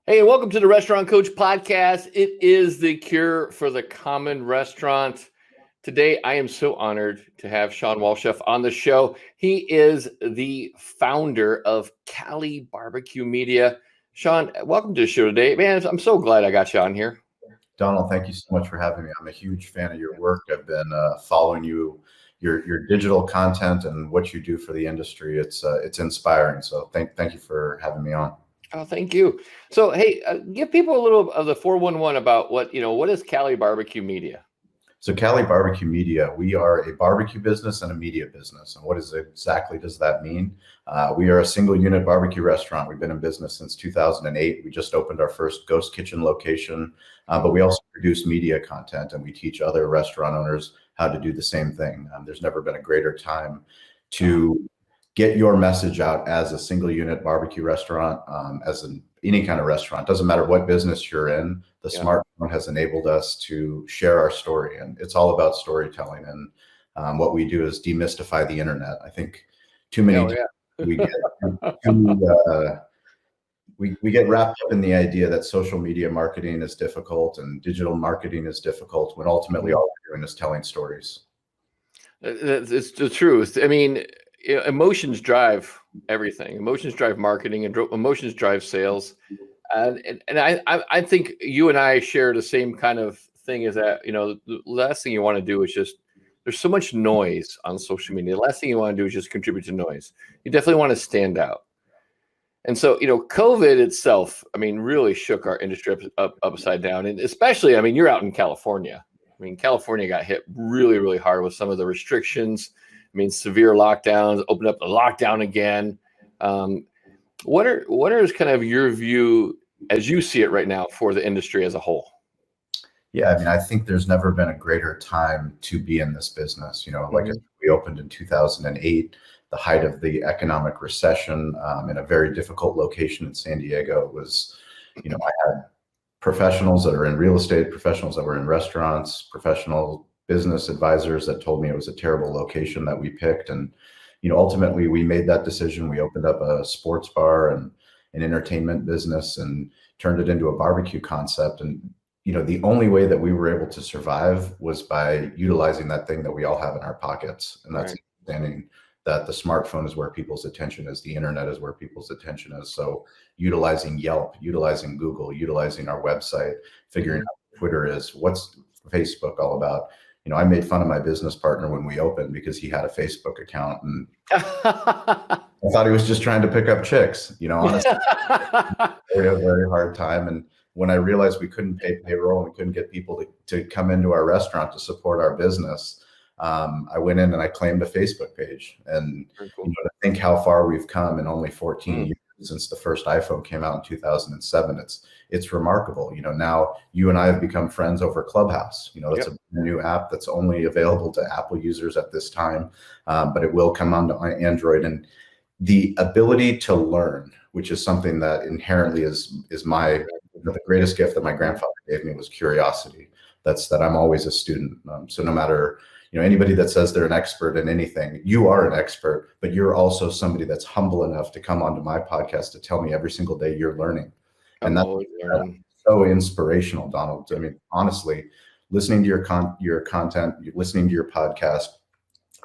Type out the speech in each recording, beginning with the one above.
Hey, and welcome to the Restaurant Coach Podcast. It is the cure for the common restaurant. Today, I am so honored to have Shawn Walchef on the show. He is the founder of Cali Barbecue Media. Shawn, welcome to the show today. Man, I'm so glad I got you on here. Donald, thank you so much for having me. I'm a huge fan of your work. I've been following your digital content and what you do for the industry. It's inspiring. So thank you for having me on. Oh, thank you. So, hey, give people a little of the 411 about what is Cali Barbecue Media? So Cali Barbecue Media, we are a barbecue business and a media business. And what exactly does that mean? We are a single unit barbecue restaurant. We've been in business since 2008. We just opened our first ghost kitchen location, but we also produce media content and we teach other restaurant owners how to do the same thing. There's never been a greater time to get your message out as a single unit barbecue restaurant, any kind of restaurant. Doesn't matter what business you're in, the smartphone has enabled us to share our story. And it's all about storytelling. And what we do is demystify the internet. I think too many we get wrapped up in the idea that social media marketing is difficult and digital marketing is difficult when ultimately all we're doing is telling stories. It's the truth. I mean, emotions drive everything. Emotions drive marketing, and emotions drive sales. And I think you and I share the same kind of thing. Is that the last thing you want to do is just, there's so much noise on social media. The last thing you want to do is just contribute to noise. You definitely want to stand out. And so COVID itself, I mean, really shook our industry upside down. And especially, I mean, you're out in California. I mean, California got hit really, really hard with some of the restrictions. I mean, severe lockdowns, opened up the lockdown again. What are kind of your view as you see it right now for the industry as a whole? Yeah, I mean, I think there's never been a greater time to be in this business. We opened in 2008, the height of the economic recession, in a very difficult location in San Diego. It was, I had professionals that are in real estate, professionals that were in restaurants, professional business advisors that told me it was a terrible location that we picked. And, ultimately we made that decision. We opened up a sports bar and an entertainment business and turned it into a barbecue concept. And, the only way that we were able to survive was by utilizing that thing that we all have in our pockets. And that's understanding that the smartphone is where people's attention is. The internet is where people's attention is. So utilizing Yelp, utilizing Google, utilizing our website, figuring out what Twitter is, what's Facebook all about. I made fun of my business partner when we opened because he had a Facebook account and I thought he was just trying to pick up chicks, honestly. We had a very hard time. And when I realized we couldn't pay payroll and we couldn't get people to come into our restaurant to support our business, I went in and I claimed a Facebook page. And to think how far we've come in only 14 years since the first iPhone came out in 2007, it's remarkable. Now you and I have become friends over Clubhouse. It's a new app that's only available to Apple users at this time, but it will come onto Android. And the ability to learn, which is something that inherently is my the greatest gift that my grandfather gave me, was curiosity. That I'm always a student. So no matter anybody that says they're an expert in anything, you are an expert, but you're also somebody that's humble enough to come onto my podcast to tell me every single day you're learning. And that's so inspirational, Donald. I mean, honestly, listening to your content, listening to your podcast,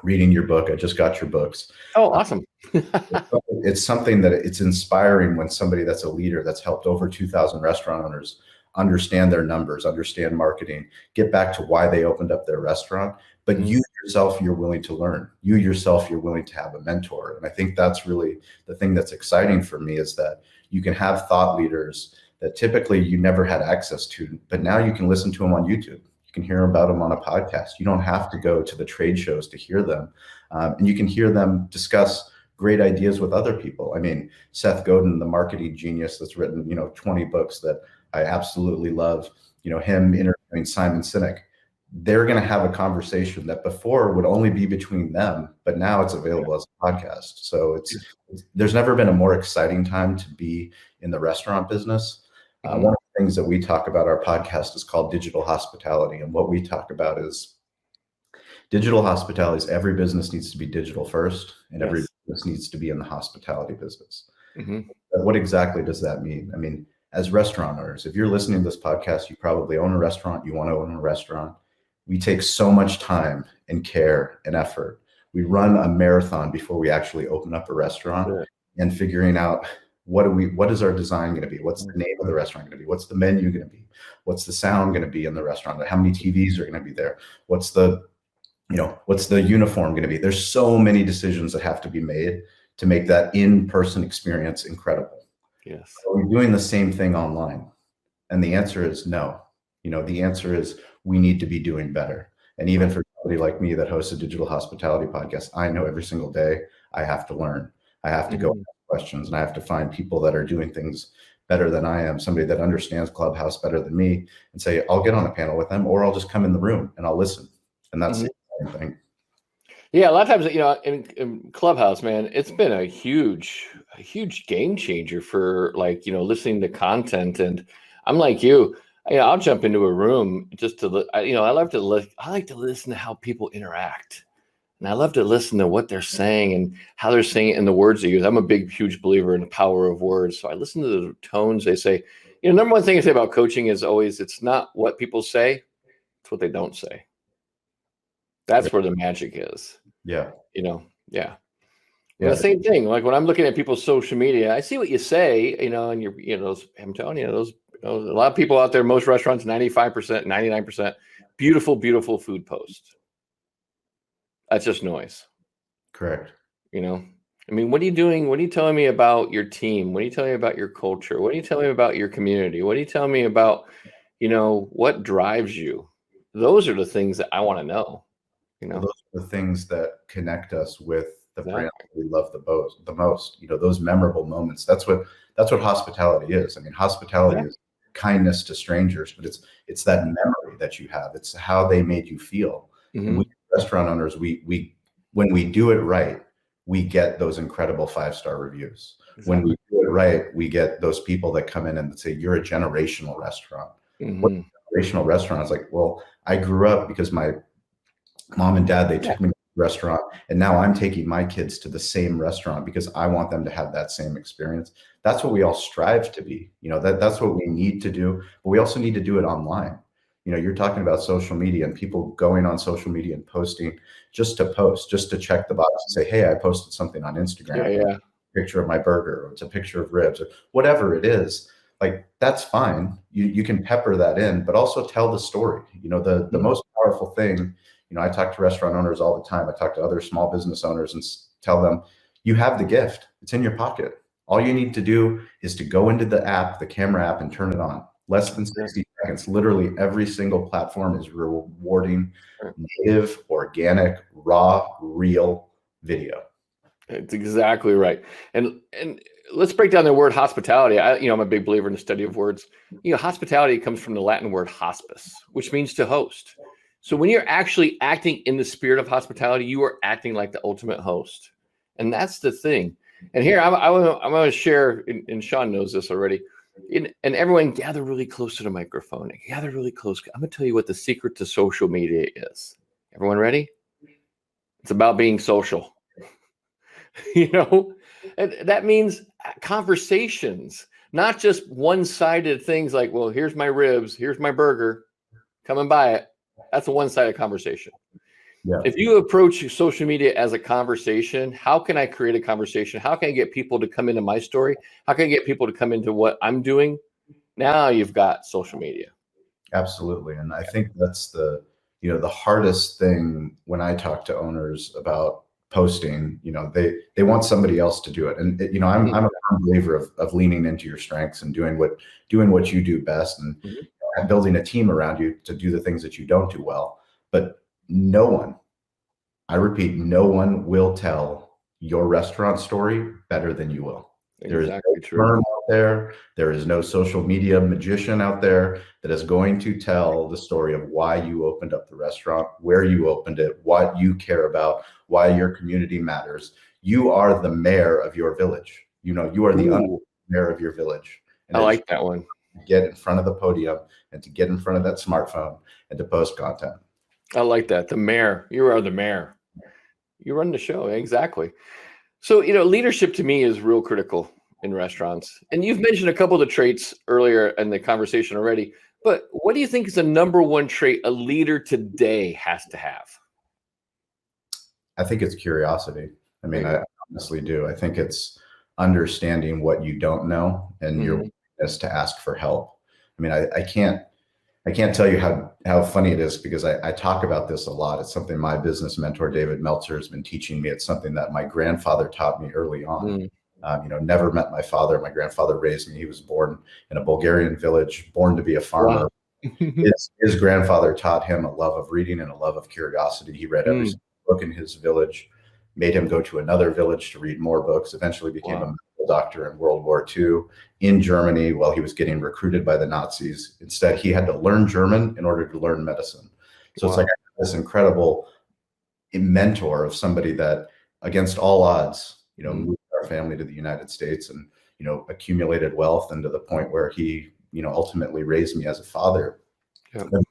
reading your book. I just got your books. Oh, awesome. It's something that it's inspiring when somebody that's a leader that's helped over 2,000 restaurant owners understand their numbers, understand marketing, get back to why they opened up their restaurant. But you yourself, you're willing to learn. You yourself, you're willing to have a mentor. And I think that's really the thing that's exciting for me, is that you can have thought leaders that typically you never had access to, but now you can listen to them on YouTube. You can hear about them on a podcast. You don't have to go to the trade shows to hear them. And you can hear them discuss great ideas with other people. I mean, Seth Godin, the marketing genius that's written, 20 books that I absolutely love, him interviewing Simon Sinek. They're going to have a conversation that before would only be between them, but now it's available as a podcast. So there's never been a more exciting time to be in the restaurant business. One of the things that we talk about our podcast is called digital hospitality. And what we talk about is digital hospitality is every business needs to be digital first, and every business needs to be in the hospitality business. But what exactly does that mean? I mean, as restaurant owners, if you're listening to this podcast, you probably own a restaurant, you want to own a restaurant. We take so much time and care and effort. We run a marathon before we actually open up a restaurant, and figuring out what is our design going to be? What's the name of the restaurant going to be? What's the menu going to be? What's the sound going to be in the restaurant? How many TVs are going to be there? What's the uniform going to be? There's so many decisions that have to be made to make that in-person experience incredible. Yes. Are we doing the same thing online? And the answer is no. The answer is we need to be doing better. And even for somebody like me that hosts a digital hospitality podcast, I know every single day I have to learn. I have to go ask questions, and I have to find people that are doing things better than I am, somebody that understands Clubhouse better than me, and say, I'll get on a panel with them, or I'll just come in the room and I'll listen. And that's the same thing. Yeah, a lot of times, in Clubhouse, man, it's been a huge game changer for listening to content. And I'm like you, I'll jump into a room just to, I like to listen to how people interact, and I love to listen to what they're saying and how they're saying it and the words they use. I'm a huge believer in the power of words, so I listen to the tones they say. Number one thing I say about coaching is always, it's not what people say, it's what they don't say. That's where the magic is. Yeah. Yeah. The same thing. Like when I'm looking at people's social media, I see what you say, and I'm telling you, those, a lot of people out there, most restaurants, 95%, 99%, beautiful, beautiful food posts. That's just noise. Correct. What are you doing? What are you telling me about your team? What are you telling me about your culture? What are you telling me about your community? What are you telling me about, what drives you? Those are the things that I want to know. Those are the things that connect us with the brand we love the most. Those memorable moments. That's what hospitality is. Hospitality is kindness to strangers, but it's that memory that you have. It's how they made you feel. And we restaurant owners, we when we do it right, we get those incredible 5-star reviews. When we do it right, we get those people that come in and say, "You're a generational restaurant." What generational restaurant is like? Well, I grew up because my mom and dad, they took me to the restaurant, and now I'm taking my kids to the same restaurant because I want them to have that same experience. That's what we all strive to be. That's what we need to do, but we also need to do it online. You're talking about social media and people going on social media and posting just to post, just to check the box and say, hey, I posted something on Instagram. Yeah. A picture of my burger, or it's a picture of ribs, or whatever it is. Like, that's fine. You can pepper that in, but also tell the story. The most powerful thing, I talk to restaurant owners all the time. I talk to other small business owners and tell them, you have the gift. It's in your pocket. All you need to do is to go into the app, the camera app, and turn it on. Less than 60 seconds. Literally every single platform is rewarding native, organic, raw, real video. It's exactly right. And let's break down the word hospitality. I'm a big believer in the study of words. Hospitality comes from the Latin word hospice, which means to host. So when you're actually acting in the spirit of hospitality, you are acting like the ultimate host. And that's the thing. And here I'm going to share, and Shawn knows this already, and everyone gather really close to the microphone. Gather really close. I'm going to tell you what the secret to social media is. Everyone ready? It's about being social. And that means conversations, not just one-sided things like, well, here's my ribs, here's my burger, come and buy it. That's a one-sided conversation. Yeah. If you approach social media as a conversation, how can I create a conversation? How can I get people to come into my story? How can I get people to come into what I'm doing? Now you've got social media. Absolutely. And I think that's the hardest thing when I talk to owners about posting. They want somebody else to do it. And I'm a firm believer of leaning into your strengths and doing what you do best, and building a team around you to do the things that you don't do well. But no one, I repeat, no one will tell your restaurant story better than you will. There is no firm out there. There is no social media magician out there that is going to tell the story of why you opened up the restaurant, where you opened it, what you care about, why your community matters. You are the mayor of your village. You are the mayor of your village. And I like that one. Get in front of the podium and to get in front of that smartphone and to post content. I like that. The mayor. You are the mayor. You run the show. Exactly. So, leadership to me is real critical. in restaurants? And you've mentioned a couple of the traits earlier in the conversation already, but what do you think is the number one trait a leader today has to have? I think it's curiosity. I mean, I honestly do. I think it's understanding what you don't know and your willingness to ask for help. I mean, I can't tell you how funny it is, because I talk about this a lot. It's something my business mentor, David Meltzer, has been teaching me. It's something that my grandfather taught me early on. Never met my father. My grandfather raised me. He was born in a Bulgarian village, born to be a farmer. Wow. His grandfather taught him a love of reading and a love of curiosity. He read every single book in his village, made him go to another village to read more books, eventually became a medical doctor in World War II in Germany while he was getting recruited by the Nazis. Instead, he had to learn German in order to learn medicine. So it's like this incredible mentor of somebody that, against all odds, moved our family to the United States and, accumulated wealth, and to the point where he, ultimately raised me as a father.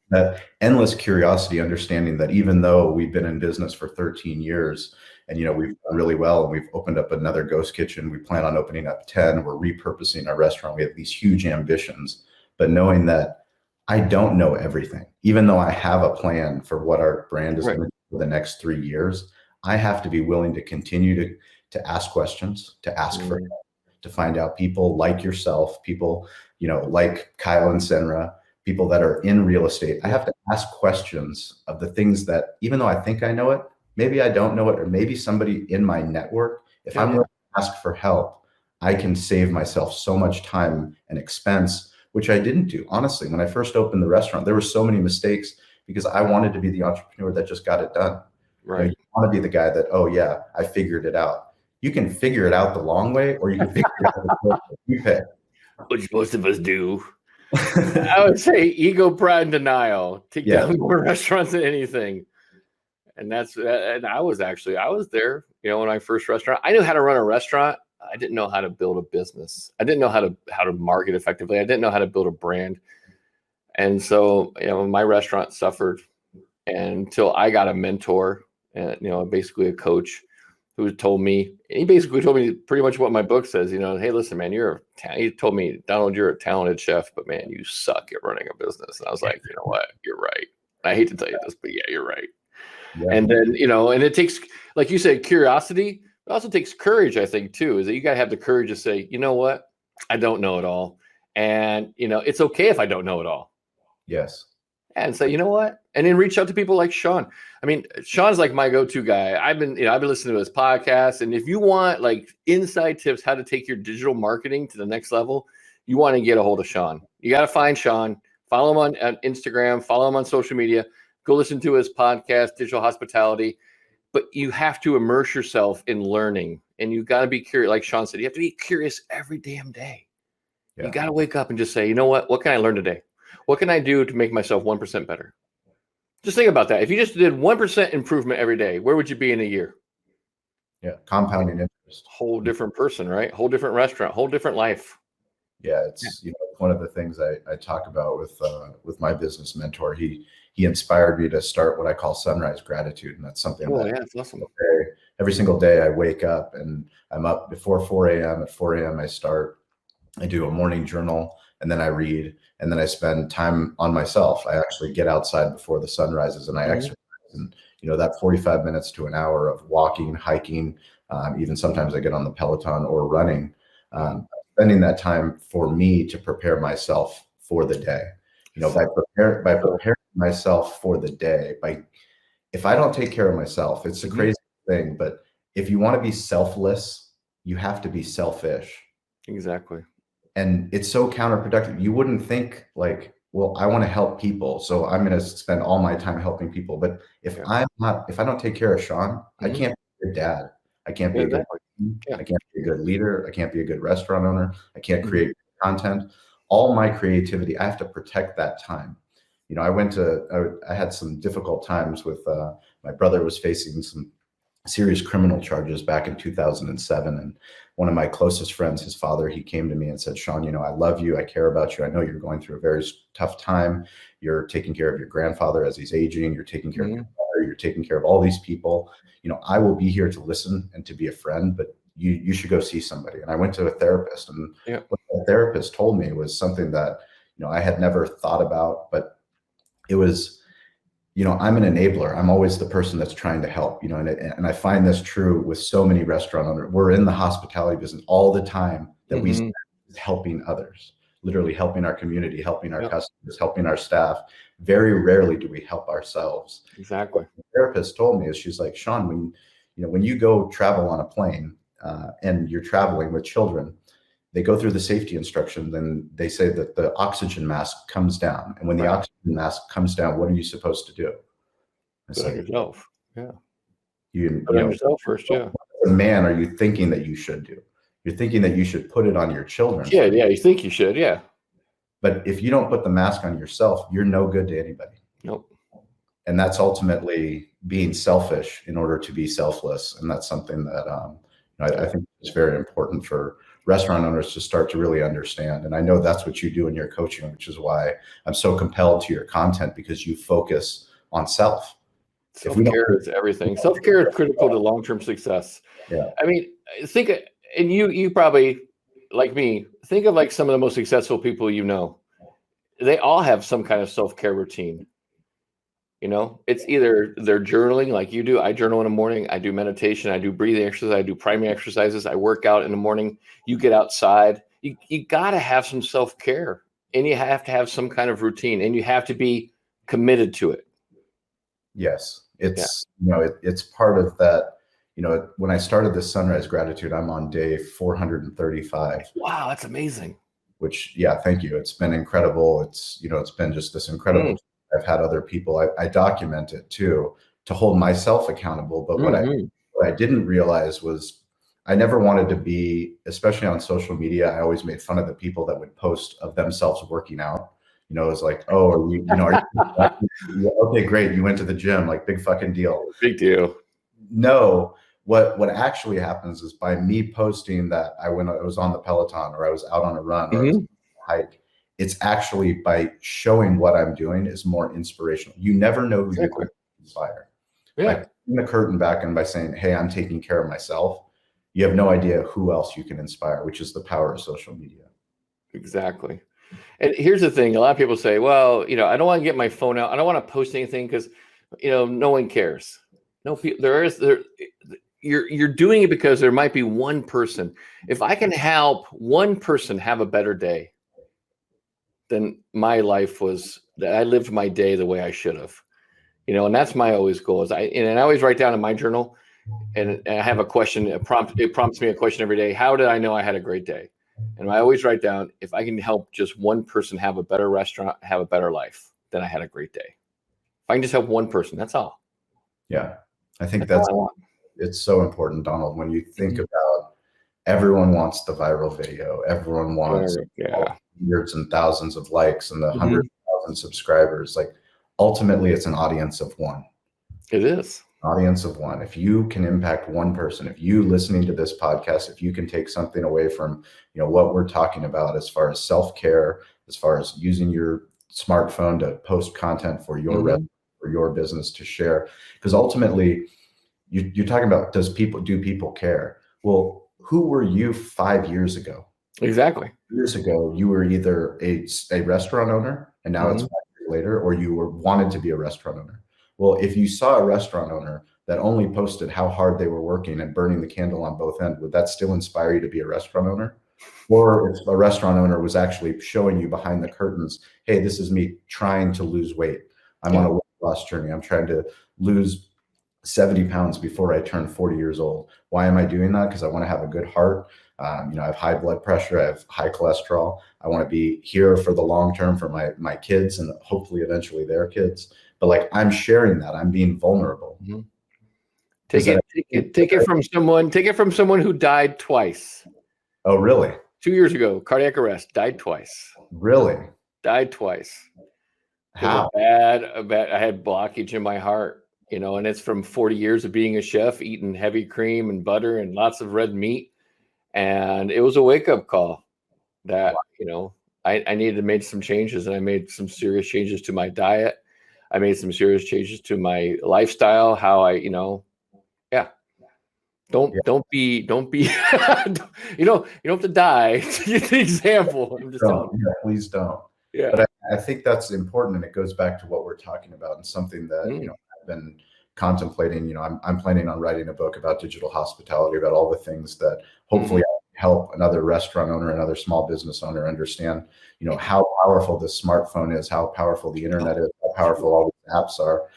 That endless curiosity, understanding that even though we've been in business for 13 years and, we've done really well, and we've opened up another ghost kitchen, we plan on opening up 10, we're repurposing our restaurant, we have these huge ambitions, but knowing that I don't know everything, even though I have a plan for what our brand is going to do for the next 3 years, I have to be willing to continue to ask questions, to ask for help, to find out people like yourself, people, like Kyle and Senra, people that are in real estate. I have to ask questions of the things that, even though I think I know it, maybe I don't know it, or maybe somebody in my network, if I'm willing to ask for help, I can save myself so much time and expense, which I didn't do. Honestly, when I first opened the restaurant, there were so many mistakes because I wanted to be the entrepreneur that just got it done. Right. You want to be the guy that, oh yeah, I figured it out. You can figure it out the long way, or you can figure it out the short way. You pick. Which most of us do. I would say ego, pride, and denial take down more restaurants than anything. And I was there, when I first restaurant. I knew how to run a restaurant. I didn't know how to build a business. I didn't know how to market effectively. I didn't know how to build a brand. And so, my restaurant suffered until I got a mentor, and, basically a coach who told me pretty much what my book says, hey, listen, man, he told me, Donald, you're a talented chef, but man, you suck at running a business. And I was like, you know what? You're right. I hate to tell you this, but yeah, you're right. Yeah. And then, and it takes, like you said, curiosity. It also takes courage, I think, too, is that you got to have the courage to say, you know what? I don't know it all. And, it's okay if I don't know it all. Yes. And say, you know what? And then reach out to people like Shawn. I mean, Shawn's like my go-to guy. I've been listening to his podcast. And if you want like inside tips, how to take your digital marketing to the next level, you want to get a hold of Shawn. You got to find Shawn, follow him on Instagram, follow him on social media, go listen to his podcast, Digital Hospitality. But you have to immerse yourself in learning, and you got to be curious. Like Shawn said, you have to be curious every damn day. Yeah. You got to wake up and just say, you know what can I learn today? What can I do to make myself 1% better? Just think about that. If you just did 1% improvement every day, where would you be in a year? Yeah, compounding interest. Whole different person, right? Whole different restaurant, whole different life. Yeah, it's one of the things I talk about with my business mentor. He inspired me to start what I call sunrise gratitude, and that's something that's awesome. Every single day I wake up and I'm up before 4 a.m. At 4 a.m. I do a morning journal, and then I read, and then I spend time on myself. I actually get outside before the sun rises and I exercise. And, that 45 minutes to an hour of walking, hiking, even sometimes I get on the Peloton or running, spending that time for me to prepare myself for the day. By preparing myself for the day, if I don't take care of myself, it's a crazy thing, but if you want to be selfless, you have to be selfish. Exactly. And it's so counterproductive. You wouldn't think like, well, I want to help people, so I'm going to spend all my time helping people. But if I don't take care of Shawn, I can't be a good dad. I can't be a good I can't be a good leader. I can't be a good restaurant owner. I can't create content. All my creativity, I have to protect that time. I had some difficult times with my brother was facing some serious criminal charges back in 2007. And one of my closest friends, his father, he came to me and said, Shawn, I love you. I care about you. I know you're going through a very tough time. You're taking care of your grandfather as he's aging. You're taking care of your mother. You're taking care of all these people. I will be here to listen and to be a friend, but you should go see somebody. And I went to a therapist, and Yeah. what the therapist told me was something that, I had never thought about, but it was, I'm an enabler. I'm always the person that's trying to help, and I find this true with so many restaurant owners. We're in the hospitality business all the time that we spend helping others, literally helping our community, helping our customers, helping our staff. Very rarely do we help ourselves. Exactly. What the therapist told me is, she's like, Shawn, when you go travel on a plane and you're traveling with children, they go through the safety instruction, then they say that the oxygen mask comes down. And when the oxygen mask comes down, what are you supposed to do? Put on yourself. Yeah. Put on yourself first. Yeah. What a man are you thinking that you should do? You're thinking that you should put it on your children. Yeah. Yeah. You think you should. Yeah. But if you don't put the mask on yourself, you're no good to anybody. Nope. And that's ultimately being selfish in order to be selfless. And that's something that I think is very important for restaurant owners to start to really understand. And I know that's what you do in your coaching, which is why I'm so compelled to your content, because you focus on self. Self-care is everything. Self-care is critical to long-term success. Yeah. I mean, think, and you probably, like me, think of like some of the most successful people they all have some kind of self-care routine. It's either they're journaling like you do. I journal in the morning. I do meditation. I do breathing exercise. I do primary exercises. I work out in the morning. You get outside. You got to have some self-care, and you have to have some kind of routine, and you have to be committed to it. Yes. It's, it's part of that. When I started this Sunrise Gratitude, I'm on day 435. Wow. That's amazing. Which, thank you. It's been incredible. It's been just this incredible. I've had other people, I document it too, to hold myself accountable. But what I didn't realize was I never wanted to be, especially on social media, I always made fun of the people that would post of themselves working out. It was like, oh, are you okay, great, you went to the gym, like big fucking deal. Big deal. No, what actually happens is by me posting that I was on the Peloton, or I was out on a run, or I was on a hike, it's actually by showing what I'm doing is more inspirational. You never know who you're going to inspire. Yeah. By putting the curtain back and by saying, hey, I'm taking care of myself, you have no idea who else you can inspire, which is the power of social media. Exactly. And here's the thing. A lot of people say, well, I don't want to get my phone out. I don't want to post anything because, no one cares. No, you're doing it because there might be one person. If I can help one person have a better day, then my life was that I lived my day the way I should have, and that's my always goal is I always write down in my journal, and I have a question. It prompts me a question every day. How did I know I had a great day? And I always write down, if I can help just one person have a better restaurant, have a better life, then I had a great day. If I can just help one person, that's all. Yeah. I think it's so important, Donald, when you think about everyone wants the viral video, everyone wants hundreds and thousands of likes and the 100,000 subscribers. Like ultimately it's an audience of one. It is. Audience of one. If you can impact one person, if you listening to this podcast, if you can take something away from, what we're talking about as far as self-care, as far as using your smartphone to post content for your for your business to share, because ultimately you're talking about, do people care? Well, who were you 5 years ago? Exactly. Years ago, you were either a restaurant owner, and now it's 5 years later, or you wanted to be a restaurant owner. Well, if you saw a restaurant owner that only posted how hard they were working and burning the candle on both ends, would that still inspire you to be a restaurant owner? Or if a restaurant owner was actually showing you behind the curtains, hey, this is me trying to lose weight. I'm on a weight loss journey. I'm trying to lose 70 pounds before I turn 40 years old. Why am I doing that? Because I want to have a good heart. I have high blood pressure. I have high cholesterol. I want to be here for the long term for my kids and hopefully eventually their kids. But like, I'm sharing that. I'm being vulnerable. Take it from someone who died twice. Oh, really? 2 years ago, cardiac arrest, died twice. Really? Died twice. How? I had blockage in my heart, and it's from 40 years of being a chef, eating heavy cream and butter and lots of red meat. And it was a wake-up call that, I needed to make some changes, and I made some serious changes to my diet. I made some serious changes to my lifestyle, how Don't be you don't have to die to get the example. I'm just telling you. Yeah, please don't. Yeah. But I think that's important, and it goes back to what we're talking about, and something that I've been contemplating. I'm planning on writing a book about digital hospitality, about all the things that hopefully help another restaurant owner, another small business owner understand, how powerful the smartphone is, how powerful the internet is, how powerful all these apps are,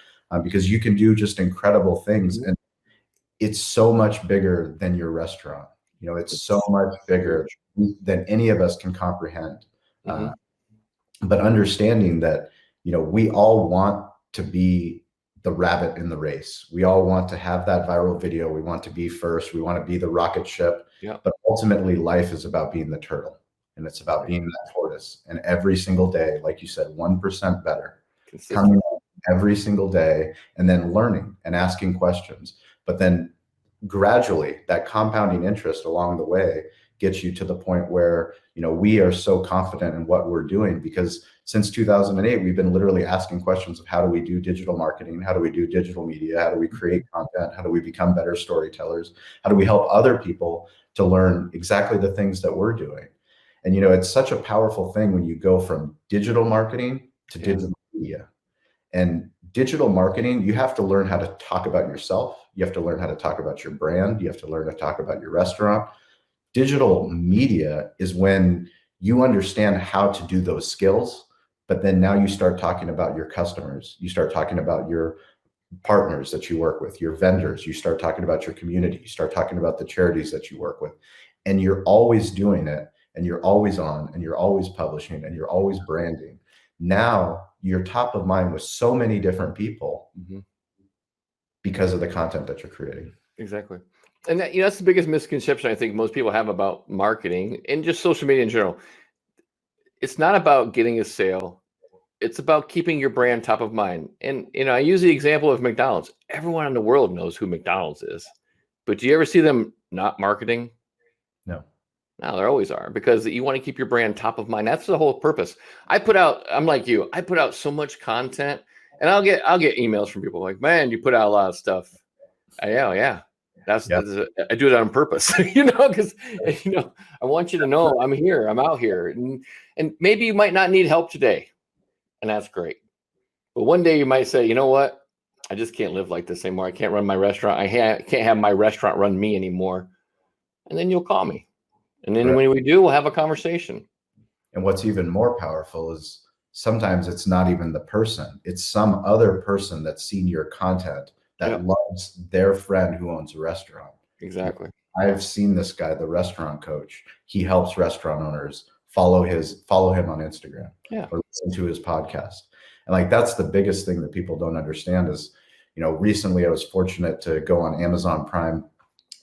because you can do just incredible things, and it's so much bigger than your restaurant. It's so much bigger than any of us can comprehend. But understanding that, we all want to be the rabbit in the race. We all want to have that viral video. We want to be first. We want to be the rocket ship. Yeah. But ultimately, life is about being the turtle, and it's about being that tortoise. And every single day, like you said, 1% better, coming every single day, and then learning and asking questions. But then gradually, that compounding interest along the way gets you to the point where, we are so confident in what we're doing, because since 2008, we've been literally asking questions of how do we do digital marketing? How do we do digital media? How do we create content? How do we become better storytellers? How do we help other people to learn exactly the things that we're doing? And, it's such a powerful thing when you go from digital marketing to digital media. And digital marketing, you have to learn how to talk about yourself. You have to learn how to talk about your brand. You have to learn to talk about your restaurant. Digital media is when you understand how to do those skills, but then now you start talking about your customers. You start talking about your partners that you work with, your vendors. You start talking about your community. You start talking about the charities that you work with. And you're always doing it, and you're always on, and you're always publishing, and you're always branding. Now you're top of mind with so many different people because of the content that you're creating. Exactly. And that's the biggest misconception I think most people have about marketing and just social media in general. It's not about getting a sale. It's about keeping your brand top of mind. And, I use the example of McDonald's. Everyone in the world knows who McDonald's is. But do you ever see them not marketing? No. No, there always are, because you want to keep your brand top of mind. That's the whole purpose. I'm like you. I put out so much content, and I'll get emails from people like, man, you put out a lot of stuff. Yeah. That's I do it on purpose, because I want you to know I'm here, I'm out here, and maybe you might not need help today, and that's great. But one day you might say, you know what, I just can't live like this anymore. I can't run my restaurant. I can't have my restaurant run me anymore. And then you'll call me, and then when we do, we'll have a conversation. And what's even more powerful is sometimes it's not even the person; it's some other person that's seen your content that loves their friend who owns a restaurant. Exactly. I've seen this guy, the restaurant coach. He helps restaurant owners follow him on Instagram or listen to his podcast. And that's the biggest thing that people don't understand is, recently I was fortunate to go on Amazon Prime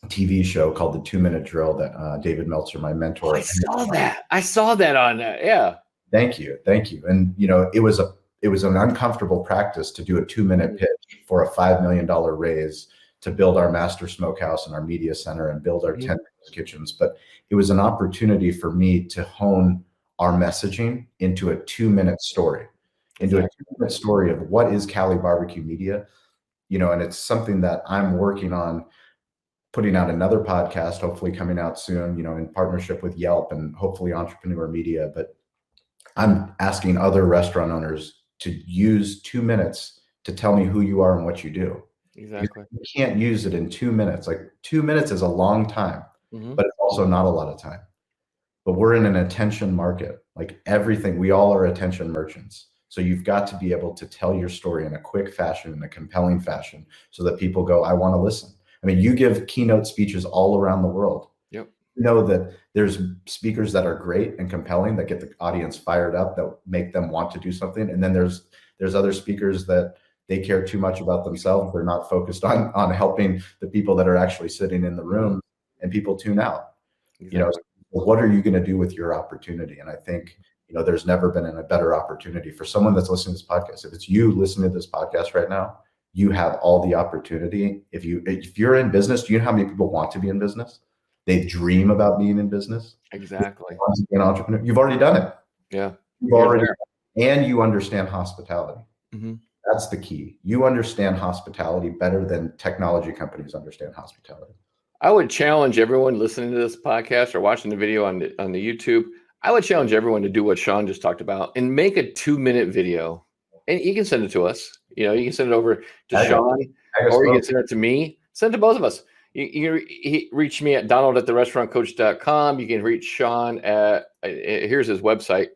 TV show called The 2-Minute Drill that David Meltzer, my mentor. I saw that on that. Yeah. Thank you. And, it was an uncomfortable practice to do a 2-minute pitch for a $5 million raise to build our master smokehouse and our media center and build our 10 kitchens. But it was an opportunity for me to hone our messaging into a 2-minute story, a 2-minute story of what is Cali Barbecue Media, and it's something that I'm working on putting out another podcast, hopefully coming out soon, in partnership with Yelp and hopefully Entrepreneur Media. But I'm asking other restaurant owners to use 2 minutes to tell me who you are and what you do. Exactly. You can't use it in 2 minutes. 2 minutes is a long time, but it's also not a lot of time. But we're in an attention market. Everything, we all are attention merchants. So you've got to be able to tell your story in a quick fashion, in a compelling fashion, so that people go, I want to listen. I mean, you give keynote speeches all around the world. Yep. You know that there's speakers that are great and compelling that get the audience fired up, that make them want to do something. And then there's other speakers that they care too much about themselves. They're not focused on helping the people that are actually sitting in the room, and people tune out. Exactly. What are you going to do with your opportunity? And I think, there's never been a better opportunity for someone that's listening to this podcast. If it's you listening to this podcast right now, you have all the opportunity. If you're in business, do you know how many people want to be in business? They dream about being in business. Exactly. Want to be an entrepreneur. You've already done it. Yeah. You've already, and you understand hospitality. Mm-hmm. That's the key. You understand hospitality better than technology companies understand hospitality. I would challenge everyone listening to this podcast or watching the video on the YouTube. I would challenge everyone to do what Shawn just talked about and make a 2-minute video. And you can send it to us. You can send it over to Shawn, or you can send it to me. Send it to both of us. You can reach me at donald@therestaurantcoach.com. You can reach Shawn at, here's his website,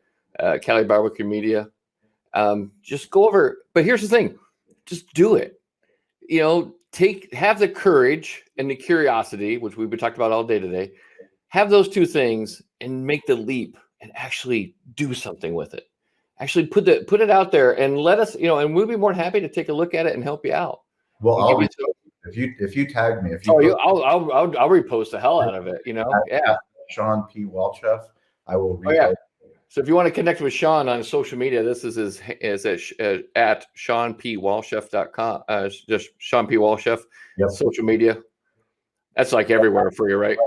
Cali Barbecue Media. Just go over. But here's the thing. Just do it. Have the courage and the curiosity, which we've been talking about all day today. Have those two things and make the leap and actually do something with it. Actually put it out there and let us, and we'll be more than happy to take a look at it and help you out. Well, if you tag me, I'll repost the hell out of it. Yeah. Shawn P. Walchef, I will repost. Oh, yeah. So if you want to connect with Shawn on social media, this is at ShawnPWalchef.com. Just Shawn P. Walchef, yep. Social media. That's like everywhere for you, right?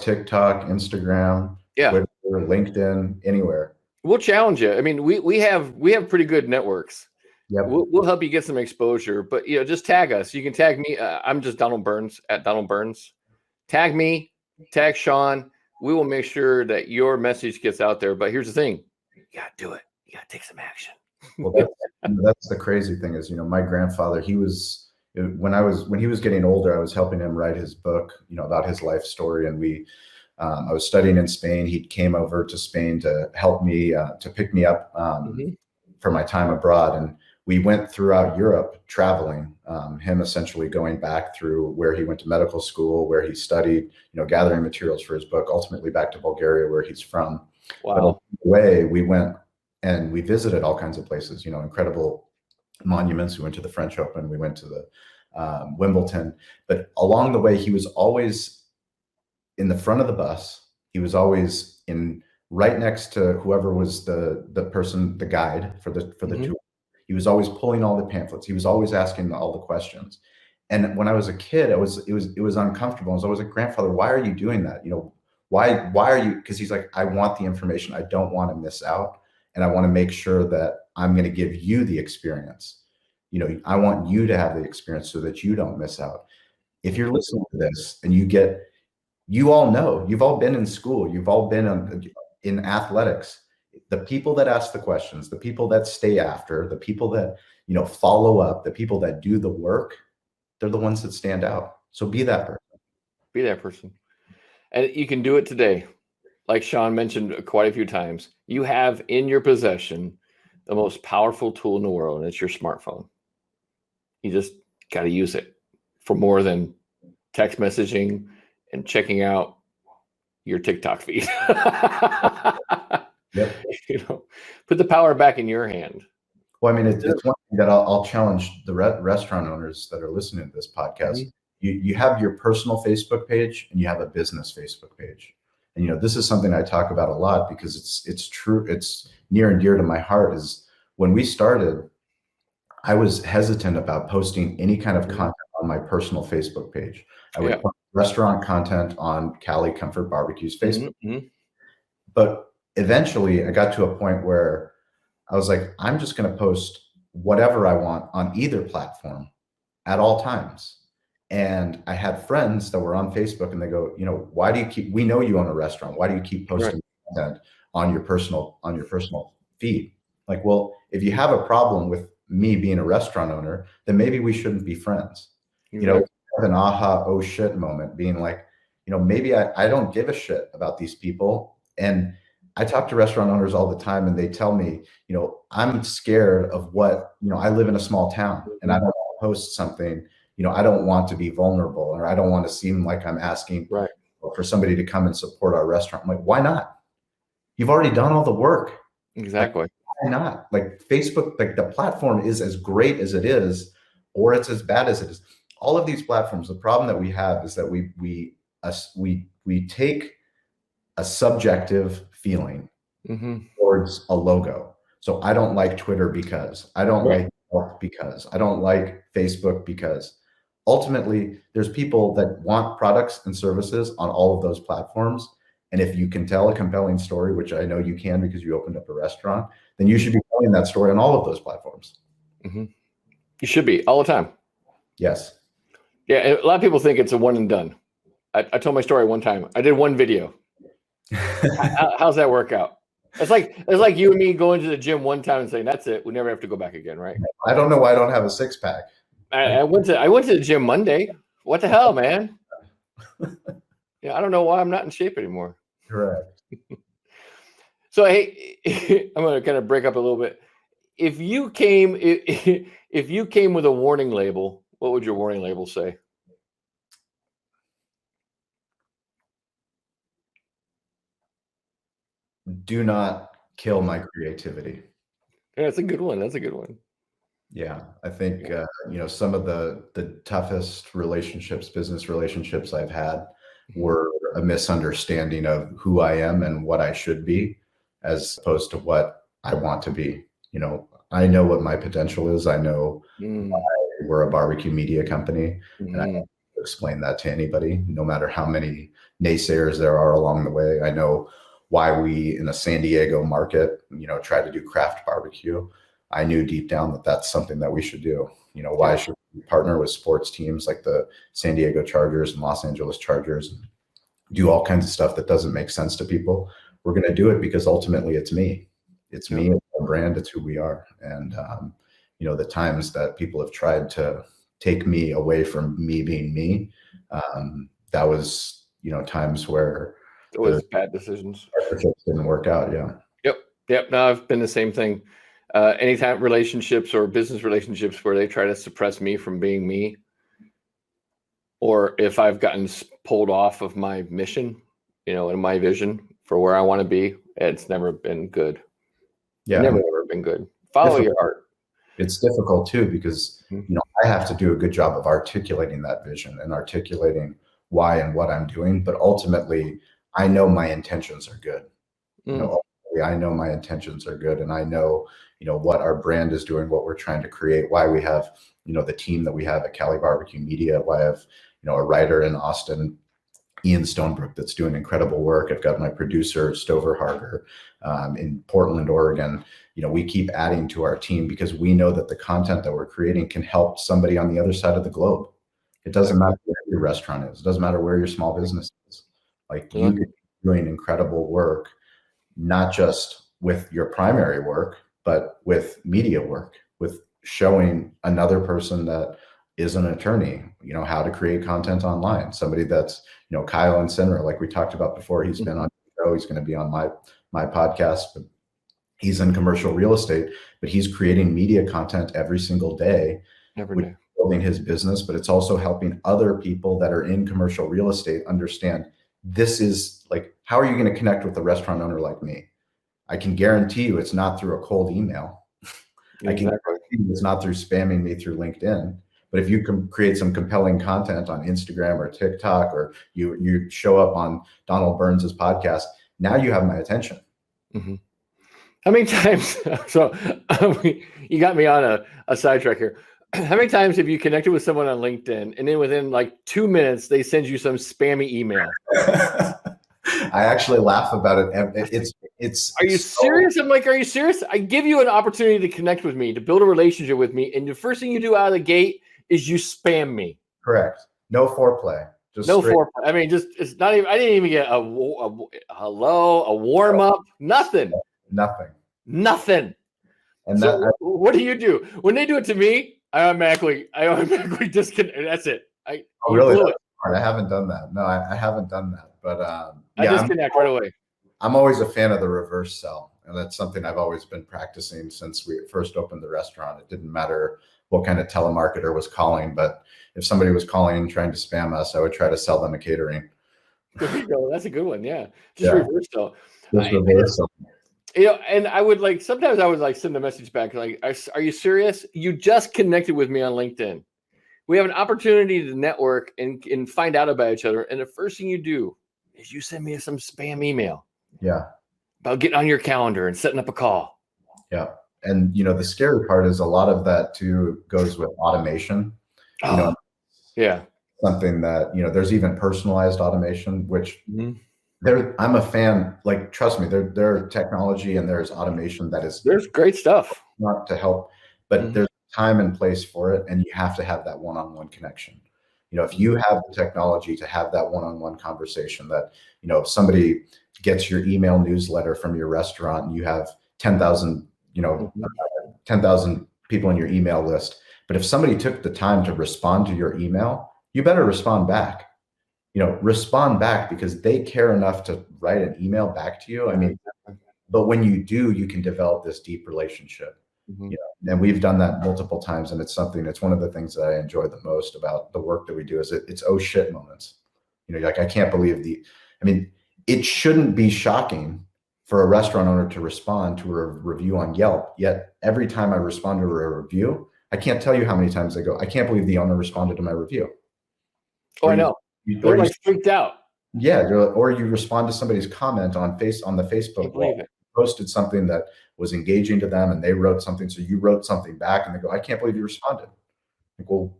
TikTok, Instagram, Twitter, LinkedIn, anywhere. We'll challenge you. I mean, we have pretty good networks. Yep. We'll help you get some exposure, but just tag us. You can tag me. I'm just Donald Burns at Donald Burns. Tag me, tag Shawn. We will make sure that your message gets out there. But here's the thing: you gotta do it. You gotta take some action. Well, that's the crazy thing is, my grandfather. When he was getting older, I was helping him write his book, about his life story, and I was studying in Spain. He came over to Spain to help me, to pick me up for my time abroad. And we went throughout Europe traveling, him essentially going back through where he went to medical school, where he studied, gathering materials for his book, ultimately back to Bulgaria, where he's from. Wow. But along the way, we went and we visited all kinds of places, incredible monuments. We went to the French Open. We went to the Wimbledon. But along the way, he was always in the front of the bus. He was always right next to whoever was the person, the guide for the tour. He was always pulling all the pamphlets. He was always asking all the questions. And when I was a kid, it was uncomfortable. I was always like, grandfather, why are you doing that? Why are you? Because he's like, I want the information. I don't want to miss out. And I want to make sure that I'm going to give you the experience. I want you to have the experience so that you don't miss out. If you're listening to this and you all know, you've all been in school, you've all been in athletics. The people that ask the questions, the people that stay after, the people that, follow up, the people that do the work, they're the ones that stand out. So be that person. Be that person. And you can do it today. Like Shawn mentioned quite a few times, you have in your possession the most powerful tool in the world, and it's your smartphone. You just got to use it for more than text messaging and checking out your TikTok feed. Yep. Put the power back in your hand. Well, I mean, it's one thing that I'll challenge the restaurant owners that are listening to this podcast. You have your personal Facebook page and you have a business Facebook page. And, this is something I talk about a lot because it's true. It's near and dear to my heart. Is when we started, I was hesitant about posting any kind of content on my personal Facebook page. I would put restaurant content on Cali Comfort Barbecue's Facebook. But eventually I got to a point where I was like, I'm just going to post whatever I want on either platform at all times. And I had friends that were on Facebook and they go, why do you we know you own a restaurant. Why do you keep posting content on your personal feed? Like, well, if you have a problem with me being a restaurant owner, then maybe we shouldn't be friends. An aha, oh shit moment being like, maybe I don't give a shit about these people. And I talk to restaurant owners all the time and they tell me, I'm scared of what, I live in a small town and I don't want to post something, I don't want to be vulnerable or I don't want to seem like I'm asking for somebody to come and support our restaurant. I'm like, why not? You've already done all the work. Exactly. Like, why not? Like Facebook, like the platform is as great as it is, or it's as bad as it is. All of these platforms, the problem that we have is that we take a subjective feeling towards a logo. So I don't like Twitter because I don't like Yelp because I don't like Facebook because ultimately there's people that want products and services on all of those platforms. And if you can tell a compelling story, which I know you can because you opened up a restaurant, then you should be telling that story on all of those platforms. You should be all the time. Yes. Yeah. A lot of people think it's a one and done. I told my story one time. I did one video. How's that work out? It's like you and me going to the gym one time and saying, that's it. We never have to go back again, right? I don't know why I don't have a six pack. I went to the gym Monday. What the hell, man? Yeah, I don't know why I'm not in shape anymore. Correct. So hey, I'm going to kind of break up a little bit. If you came with a warning label, what would your warning label say? Do not kill my creativity. Yeah, that's a good one. That's a good one. Yeah, I think some of the toughest relationships, business relationships I've had were a misunderstanding of who I am and what I should be, as opposed to what I want to be. I know what my potential is. I know why we're a barbecue media company, and I don't have to explain that to anybody, no matter how many naysayers there are along the way. I know why we, in a San Diego market, try to do craft barbecue. I knew deep down that that's something that we should do. Why should we partner with sports teams like the San Diego Chargers and Los Angeles Chargers, and do all kinds of stuff that doesn't make sense to people? We're going to do it because ultimately it's me. It's me, it's our brand, it's who we are. And, the times that people have tried to take me away from me being me, that was, times where it was bad decisions. Partnerships didn't work out. Yeah. Yep. No, I've been the same thing. Anytime relationships or business relationships where they try to suppress me from being me, or if I've gotten pulled off of my mission, and my vision for where I want to be, it's never been good. Yeah. Never been good. Follow your heart. It's difficult too, because, I have to do a good job of articulating that vision and articulating why and what I'm doing. But ultimately, I know my intentions are good. Ultimately, I know my intentions are good. And I know, what our brand is doing, what we're trying to create, why we have, the team that we have at Cali Barbecue Media, why I have, a writer in Austin, Ian Stonebrook, that's doing incredible work. I've got my producer, Stover Harger, in Portland, Oregon. We keep adding to our team because we know that the content that we're creating can help somebody on the other side of the globe. It doesn't matter where your restaurant is. It doesn't matter where your small business is. Like, you can be doing incredible work, not just with your primary work, but with media work, with showing another person that is an attorney, how to create content online. Somebody that's, Kyle and Senra, like we talked about before, he's been on the show, he's going to be on my podcast, but he's in commercial real estate, but he's creating media content every single day, building his business. But it's also helping other people that are in commercial real estate understand, this is like, how are you going to connect with a restaurant owner like me? I can guarantee you it's not through a cold email. I can guarantee you it's not through spamming me through LinkedIn. But if you can create some compelling content on Instagram or TikTok, or you show up on Donald Burns's podcast, now you have my attention. How many times? So you got me on a sidetrack here. How many times have you connected with someone on LinkedIn and then within like 2 minutes they send you some spammy email? I actually laugh about it. It's. Are you serious? I'm like, are you serious? I give you an opportunity to connect with me, to build a relationship with me, and the first thing you do out of the gate is you spam me. Correct. No foreplay. Just no foreplay. I mean, it's not even. I didn't even get a hello, a warm up, nothing. Nothing. And so what do you do when they do it to me? I automatically disconnect. That's it. Really? I haven't done that. No, I haven't done that. But I disconnect right away. I'm always a fan of the reverse sell, and that's something I've always been practicing since we first opened the restaurant. It didn't matter what kind of telemarketer was calling, but if somebody was calling trying to spam us, I would try to sell them a catering. There you go. That's a good one. Yeah, reverse sell. Just reverse sell. And I would sometimes I would send a message back like, are you serious? You just connected with me on LinkedIn. We have an opportunity to network and find out about each other. And the first thing you do is you send me some spam email. Yeah. About getting on your calendar and setting up a call. Yeah. And, the scary part is a lot of that too goes with automation. Yeah. Something that, there's even personalized automation, which I'm a fan. Like, trust me, there technology and there's automation there's great stuff. Not to help, but there's time and place for it. And you have to have that one-on-one connection. If you have the technology to have that one-on-one conversation, that, if somebody gets your email newsletter from your restaurant and you have 10,000, 10,000 people in your email list, but if somebody took the time to respond to your email, you better respond back. Respond back, because they care enough to write an email back to you. I mean, but when you do, you can develop this deep relationship. And we've done that multiple times, and it's one of the things that I enjoy the most about the work that we do is it's oh shit moments. Like, I can't believe it shouldn't be shocking for a restaurant owner to respond to a review on Yelp. Yet every time I respond to a review, I can't tell you how many times I go, I can't believe the owner responded to my review. Oh, I know. They're like freaked out. Yeah, or you respond to somebody's comment on the Facebook wall, posted something that was engaging to them, and they wrote something, so you wrote something back, and they go, I can't believe you responded. Like, well,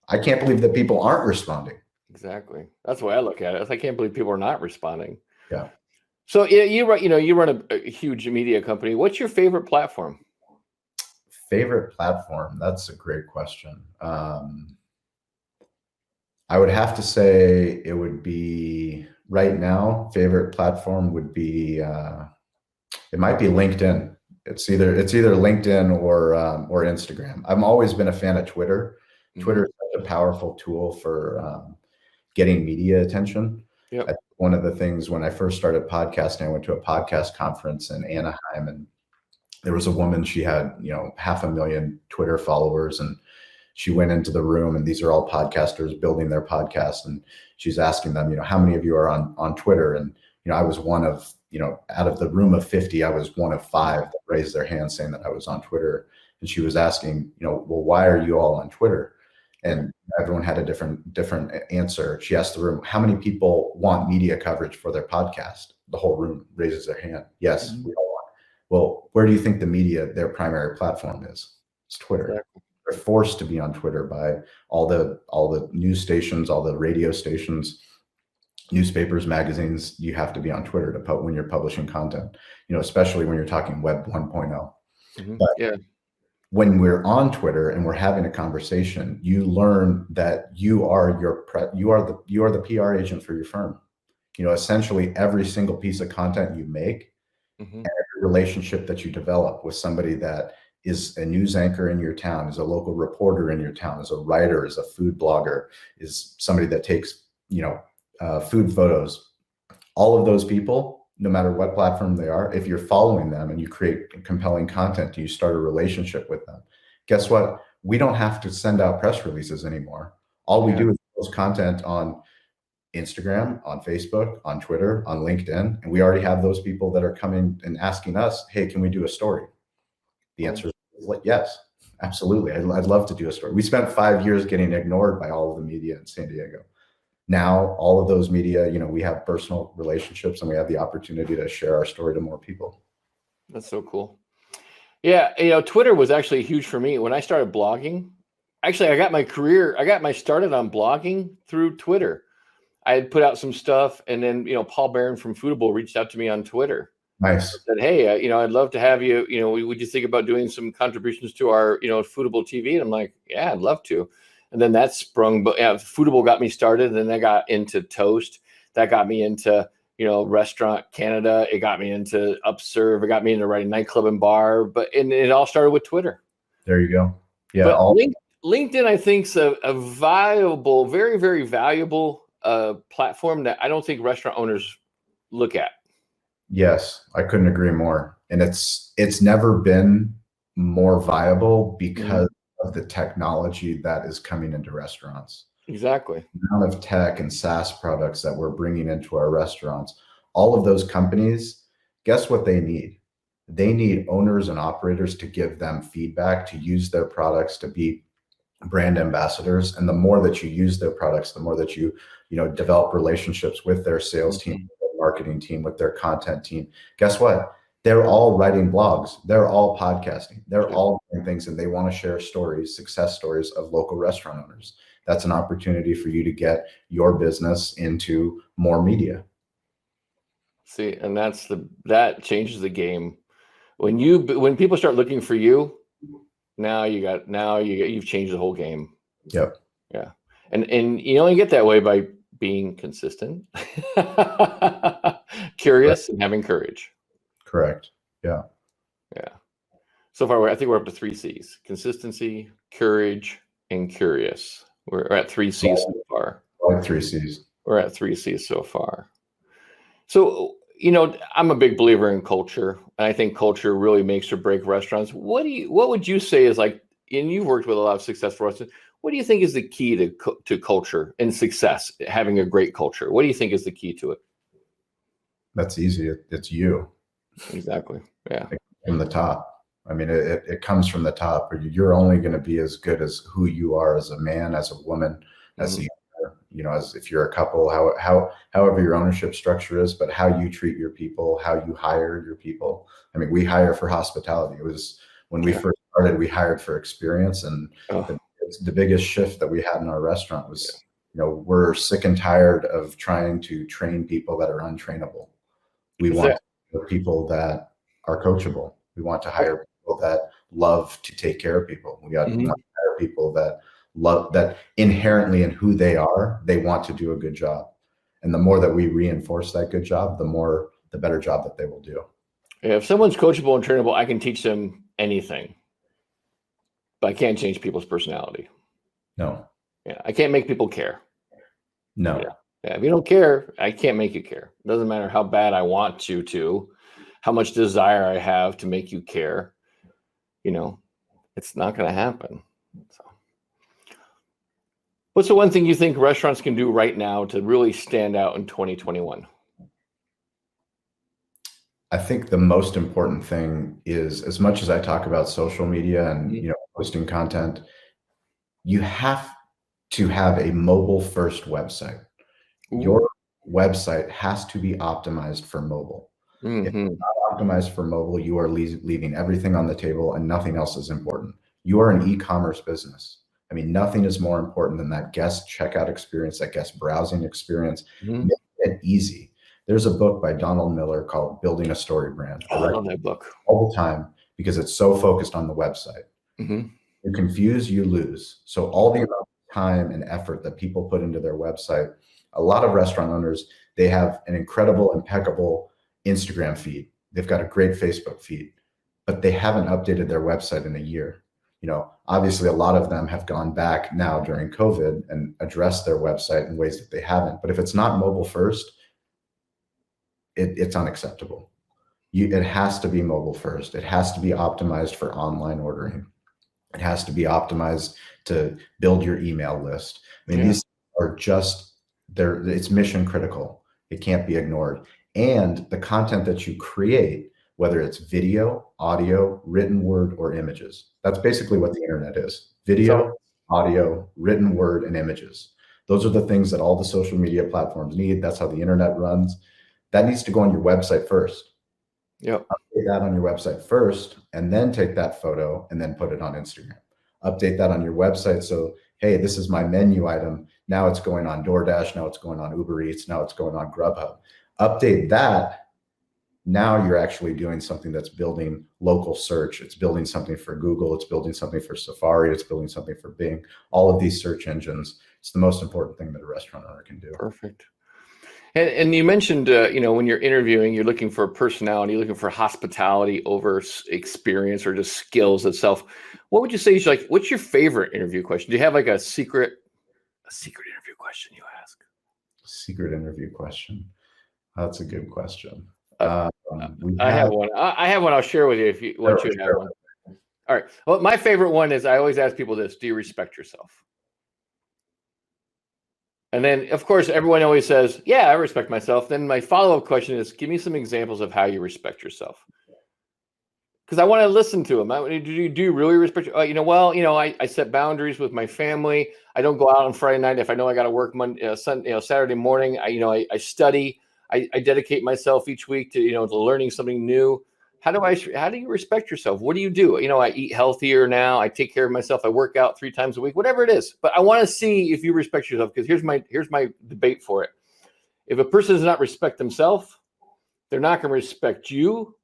I can't believe that people aren't responding. Exactly. That's the way I look at it. I can't believe people are not responding. Yeah. So you run a huge media company. What's your favorite platform? Favorite platform? That's a great question. I would have to say it would be, right now, favorite platform would be, it might be LinkedIn. It's either LinkedIn or Instagram. I've always been a fan of Twitter. Twitter is such a powerful tool for getting media attention. Yep. One of the things, when I first started podcasting, I went to a podcast conference in Anaheim, and there was a woman, she had 500,000 Twitter followers, and she went into the room, and these are all podcasters building their podcast, and she's asking them, how many of you are on Twitter? And I was one of, out of the room of 50, I was one of 5 that raised their hand saying that I was on Twitter. And she was asking, well, why are you all on Twitter? And everyone had a different answer. She asked the room, how many people want media coverage for their podcast? The whole room raises their hand. Yes, we all want. Well, where do you think the media, their primary platform is? It's Twitter. Exactly. They're forced to be on Twitter by all the news stations, all the radio stations, newspapers, magazines. You have to be on Twitter when you're publishing content, especially when you're talking Web 1.0. But when we're on Twitter and we're having a conversation, you learn that you are the PR agent for your firm. Essentially every single piece of content you make, and every relationship that you develop with somebody that is a news anchor in your town, is a local reporter in your town, is a writer, is a food blogger, is somebody that takes, food photos. All of those people, no matter what platform they are, if you're following them and you create compelling content and you start a relationship with them, guess what? We don't have to send out press releases anymore. All we do is post content on Instagram, on Facebook, on Twitter, on LinkedIn, and we already have those people that are coming and asking us, hey, can we do a story? The answer is like, yes, absolutely. I'd love to do a story. We spent 5 years getting ignored by all of the media in San Diego. Now, all of those media, we have personal relationships, and we have the opportunity to share our story to more people. That's so cool. Yeah, Twitter was actually huge for me when I started blogging. Actually, I got my started on blogging through Twitter. I had put out some stuff, and then Paul Barron from Foodable reached out to me on Twitter. Nice. Said, hey, I'd love to have you. Would you think about doing some contributions to our Foodable TV? And I'm like, yeah, I'd love to. And then that sprung, but Foodable got me started. And then I got into Toast. That got me into Restaurant Canada. It got me into Upserve. It got me into writing Nightclub and Bar. And it all started with Twitter. There you go. Yeah. But LinkedIn, I think, is a viable, very, very valuable platform that I don't think restaurant owners look at. Yes, I couldn't agree more. And it's never been more viable because of the technology that is coming into restaurants. Exactly. The amount of tech and SaaS products that we're bringing into our restaurants. All of those companies, guess what they need? They need owners and operators to give them feedback, to use their products, to be brand ambassadors. And the more that you use their products, the more that you develop relationships with their sales team, with their marketing team, with their content team. Guess what? They're all writing blogs. They're all podcasting. They're all doing things, and they want to share stories, success stories of local restaurant owners. That's an opportunity for you to get your business into more media. See, and that changes the game. When people start looking for you, you've changed the whole game. Yep. Yeah. And you only get that way by being consistent, curious, and having courage. Correct. Yeah. Yeah. So far, I think we're up to 3 C's: consistency, courage, and curious. We're at 3 C's so far. I like 3 C's. We're at 3 C's so far. So, I'm a big believer in culture, and I think culture really makes or break restaurants. What would you say is like, and you've worked with a lot of successful restaurants, what do you think is the key to culture and success, having a great culture? What do you think is the key to it? That's easy. It's you. Exactly. Yeah. From the top. I mean, it comes from the top. You're only going to be as good as who you are as a man, as a woman, as as if you're a couple, however your ownership structure is, but how you treat your people, how you hire your people. I mean, we hire for hospitality. It was when we first started, we hired for experience, and the biggest shift that we had in our restaurant was, we're sick and tired of trying to train people that are untrainable. We want people that are coachable. We want to hire people that love to take care of people. We want to hire people that love, that inherently in who they are, they want to do a good job. And the more that we reinforce that good job, the better job that they will do. Yeah, if someone's coachable and trainable, I can teach them anything, but I can't change people's personality. No. Yeah, I can't make people care. No. Yeah, if you don't care, I can't make you care. It doesn't matter how bad I want to, how much desire I have to make you care. It's not going to happen. So, what's the one thing you think restaurants can do right now to really stand out in 2021? I think the most important thing is, as much as I talk about social media and posting content, you have to have a mobile first website. Ooh. Your website has to be optimized for mobile. If it's not optimized for mobile, you are leaving everything on the table and nothing else is important. You are an e-commerce business. I mean, nothing is more important than that guest checkout experience, that guest browsing experience. Make it easy. There's a book by Donald Miller called Building a Story Brand. I love that book all the time because it's so focused on the website. You confuse, you lose. So all the time and effort that people put into their website, a lot of restaurant owners, they have an incredible, impeccable Instagram feed. They've got a great Facebook feed, but they haven't updated their website in a year. Obviously a lot of them have gone back now during COVID and addressed their website in ways that they haven't. But if it's not mobile first, it's unacceptable. It has to be mobile first. It has to be optimized for online ordering. It has to be optimized to build your email list. I mean, these are it's mission critical. It can't be ignored. And the content that you create, whether it's video, audio, written word, or images, that's basically what the internet is. Video, audio, written word, and images. Those are the things that all the social media platforms need. That's how the internet runs. That needs to go on your website first. Update that on your website first, and then take that photo and then put it on Instagram. Update that on your website. So, hey, this is my menu item. Now it's going on DoorDash. Now it's going on Uber Eats. Now it's going on Grubhub. Update that. Now you're actually doing something that's building local search. It's building something for Google. It's building something for Safari. It's building something for Bing. All of these search engines. It's the most important thing that a restaurant owner can do. Perfect. And you mentioned, when you're interviewing, you're looking for personality, you're looking for hospitality over experience or just skills itself. What would you say is what's your favorite interview question? Do you have like a secret interview question you ask? Secret interview question. That's a good question. I have one. I have one. I'll share with you if you want you to have one. All right. Well, my favorite one is I always ask people this: do you respect yourself? And then, of course, everyone always says, yeah, I respect myself. Then my follow-up question is, give me some examples of how you respect yourself. Because I want to listen to them. Do you really respect? I set boundaries with my family. I don't go out on Friday night if I know I got to work Saturday morning. I study. I dedicate myself each week to learning something new. How do you respect yourself? What do you do? I eat healthier now. I take care of myself. I work out 3 times a week, whatever it is. But I want to see if you respect yourself, because here's my debate for it. If a person does not respect themselves, they're not going to respect you.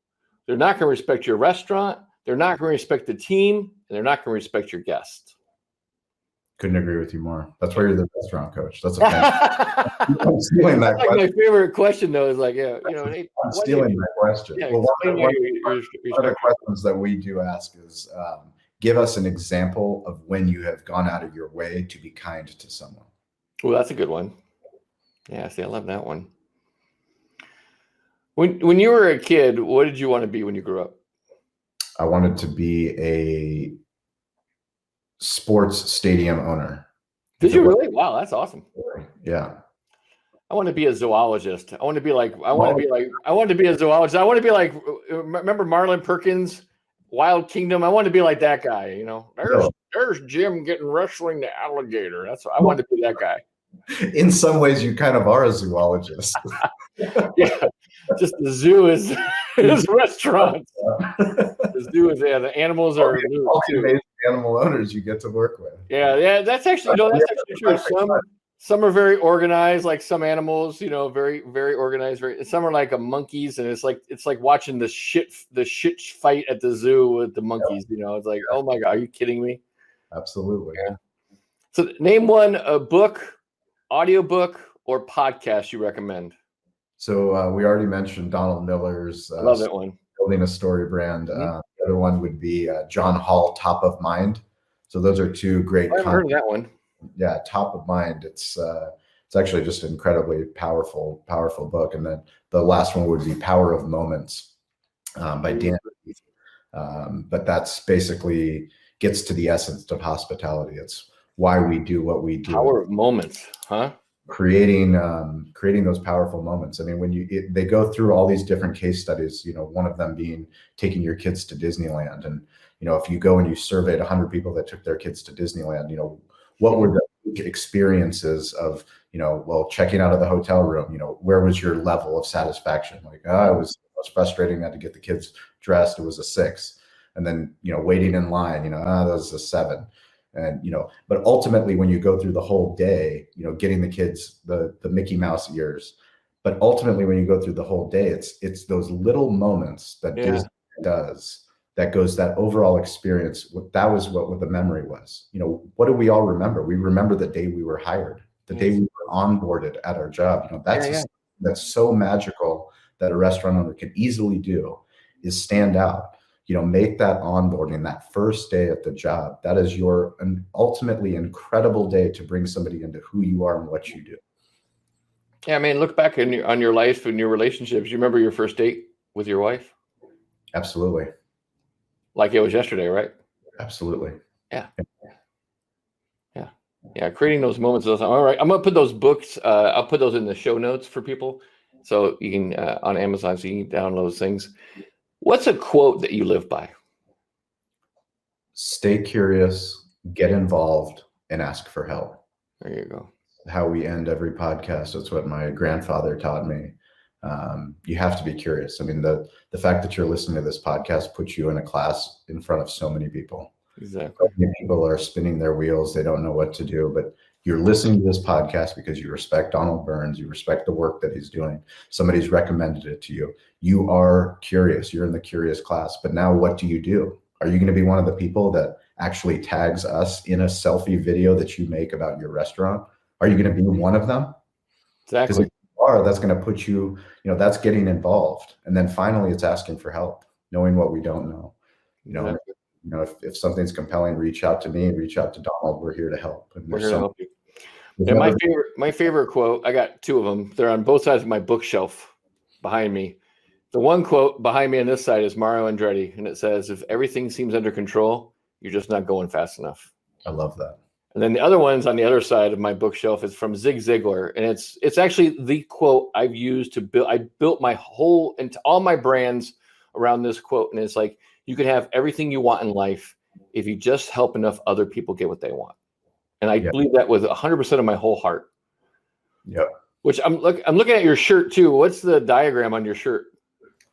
They're not going to respect your restaurant. They're not going to respect the team, and they're not going to respect your guests. Couldn't agree with you more. That's why you're the restaurant coach. That's a fantastic. I'm stealing that That's like my favorite question, though, is like, yeah, Nate, I'm stealing that question. Yeah, well, explain why one of the questions that we do ask is, give us an example of when you have gone out of your way to be kind to someone. Well, that's a good one. Yeah, see, I love that one. When you were a kid, what did you want to be when you grew up? I wanted to be a sports stadium owner. Did you really? Wow, that's awesome. Yeah. I want to be a zoologist. I want to be a zoologist. I want to be like, remember Marlon Perkins, Wild Kingdom? I want to be like that guy, you know. There's Jim getting wrestling the alligator. That's what I want to be, that guy. In some ways, you kind of are a zoologist. Yeah, just the zoo is restaurants. The zoo is, the animals are all the amazing animal owners you get to work with. Yeah, that's actually true. Some are very organized, like some animals, very, very organized. Some are like monkeys, and it's like watching the shit fight at the zoo with the monkeys. It's like, oh my God, are you kidding me? Absolutely. Yeah. So name one book, audiobook, or podcast you recommend. So we already mentioned Donald Miller's I love that one. Building a Story Brand. The other one would be John Hall, Top of Mind. So those are two great. I haven't heard of that one. Yeah, Top of Mind. It's actually just an incredibly powerful book. And then the last one would be Power of Moments by Dan. But that's basically gets to the essence of hospitality. It's why we do what we do. Power of Moments, huh? Creating those powerful moments. I mean, when they go through all these different case studies, one of them being taking your kids to Disneyland. And, if you go and you surveyed 100 people that took their kids to Disneyland, what were the experiences of, checking out of the hotel room, where was your level of satisfaction? Like, it was frustrating. I had to get the kids dressed. It was a 6. And then, waiting in line, that was a 7. And, but ultimately when you go through the whole day, getting the kids the Mickey Mouse ears, but ultimately when you go through the whole day, it's those little moments that Disney does that goes that overall experience. That was what the memory was. What do we all remember? We remember the day we were hired, the day we were onboarded at our job. That's so magical that a restaurant owner can easily do is stand out. Make that onboarding, that first day at the job. That is your ultimately incredible day to bring somebody into who you are and what you do. Yeah, I mean, look back on your life and your relationships. You remember your first date with your wife? Absolutely. Like it was yesterday, right? Absolutely. Yeah. Creating those moments. All right, I'm gonna put those books. I'll put those in the show notes for people, so you can on Amazon, so you can download those things. What's a quote that you live by? Stay curious, get involved, and ask for help. There you go. How we end every podcast. That's what my grandfather taught me. You have to be curious. I mean, the fact that you're listening to this podcast puts you in a class in front of so many people. Exactly. So many people are spinning their wheels. They don't know what to do, but you're listening to this podcast because you respect Donald Burns. You respect the work that he's doing. Somebody's recommended it to you. You are curious. You're in the curious class. But now what do you do? Are you going to be one of the people that actually tags us in a selfie video that you make about your restaurant? Are you going to be one of them? Exactly. Because if you are, that's going to put you, that's getting involved. And then finally, it's asking for help, knowing what we don't know. If something's compelling, reach out to me, reach out to Donald. We're here to help. And we're here to help you. Yeah, my favorite quote, I got 2 of them. They're on both sides of my bookshelf behind me. The one quote behind me on this side is Mario Andretti, and it says, "If everything seems under control, you're just not going fast enough." I love that. And then the other one's on the other side of my bookshelf is from Zig Ziglar, and it's actually the quote I've used to build. I built my whole into all my brands around this quote, and it's like, you can have everything you want in life if you just help enough other people get what they want. And I believe that with 100% of my whole heart. Yep. Which I'm looking at your shirt too. What's the diagram on your shirt?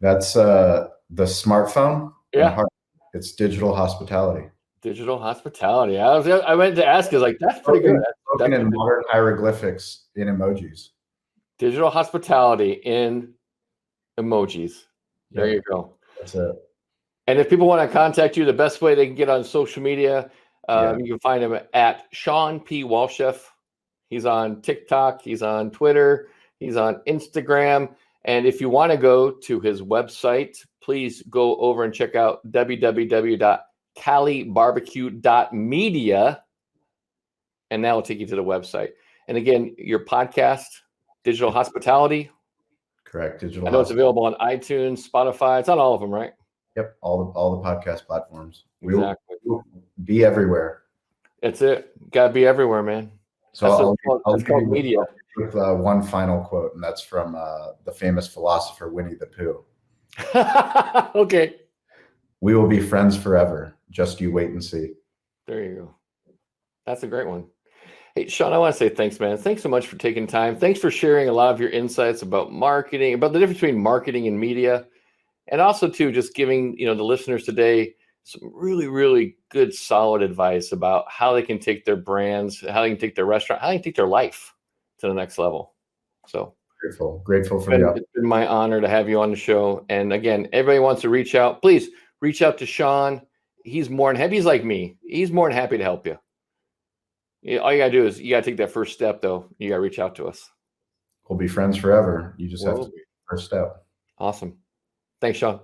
That's the smartphone. Yeah. It's digital hospitality. Digital hospitality. I went to ask, is like, that's pretty good. Spoken in modern hieroglyphics in emojis. Digital hospitality in emojis. There you go. That's it. And if people want to contact you, the best way they can get on social media, Yeah. You can find him at Shawn P. Walchef. He's on TikTok. He's on Twitter. He's on Instagram. And if you want to go to his website, please go over and check out www.calibarbecue.media. And that will take you to the website. And again, your podcast, Digital Hospitality. Correct. Digital. I know it's available on iTunes, Spotify. It's on all of them, right? Yep. All the podcast platforms. Exactly. We'll be everywhere. That's it. Got to be everywhere, man. So It's called media. With one final quote, and that's from the famous philosopher Winnie the Pooh. Okay. We will be friends forever. Just you wait and see. There you go. That's a great one. Hey, Shawn, I want to say thanks, man. Thanks so much for taking time. Thanks for sharing a lot of your insights about marketing, about the difference between marketing and media, and also too just giving the listeners today some really, really good, solid advice about how they can take their brands, how they can take their restaurant, how they can take their life to the next level. So grateful for the it's been my honor to have you on the show. And again, everybody wants to reach out. Please reach out to Shawn. He's more than happy. He's like me. He's more than happy to help you. All you gotta do is you gotta take that first step, though. You gotta reach out to us. We'll be friends forever. You just have to take the first step. Awesome. Thanks, Shawn.